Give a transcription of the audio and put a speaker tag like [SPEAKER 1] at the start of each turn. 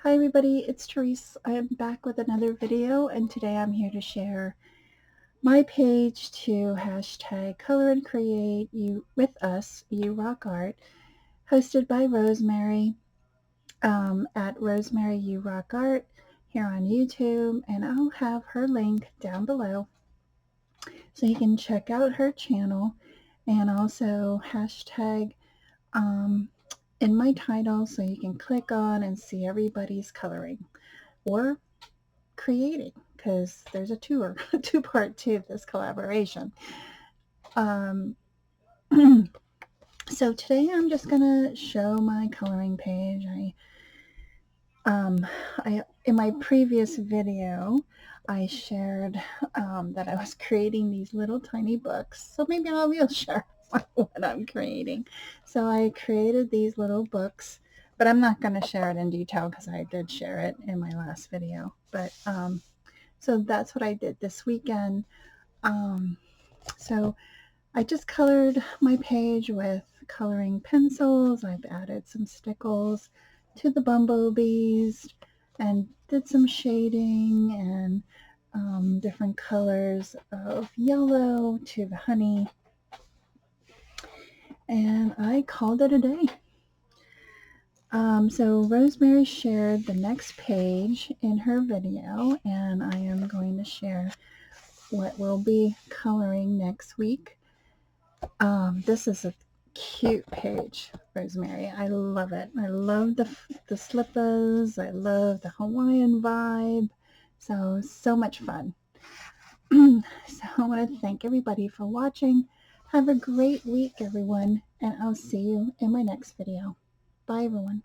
[SPEAKER 1] Hi everybody, it's Tereese. I am back with another video, and today I'm here to share my page to hashtag color and create you with us, you rock art, hosted by Rosemary at Rosemary You Rock Art here on YouTube, and I'll have her link down below so you can check out her channel, and also hashtag in my title so you can click on and see everybody's coloring or creating, because there's a two-part to this collaboration. Um, so today I'm just gonna show my coloring page. I in my previous video I shared that I was creating these little tiny books, so maybe I will share what I'm creating. So I created these little books, but I'm not going to share it in detail because I did share it in my last video. But so that's what I did this weekend. So I just colored my page with coloring pencils. I've added some stickles to the bumblebees and did some shading and different colors of yellow to the honey. And I called it a day. So Rosemary shared the next page in her video, and I am going to share what we'll be coloring next week. This is a cute page, Rosemary. I love it. I love the slippers. I love the Hawaiian vibe. So much fun. So I want to thank everybody for watching. Have a great week, everyone, and I'll see you in my next video. Bye, everyone.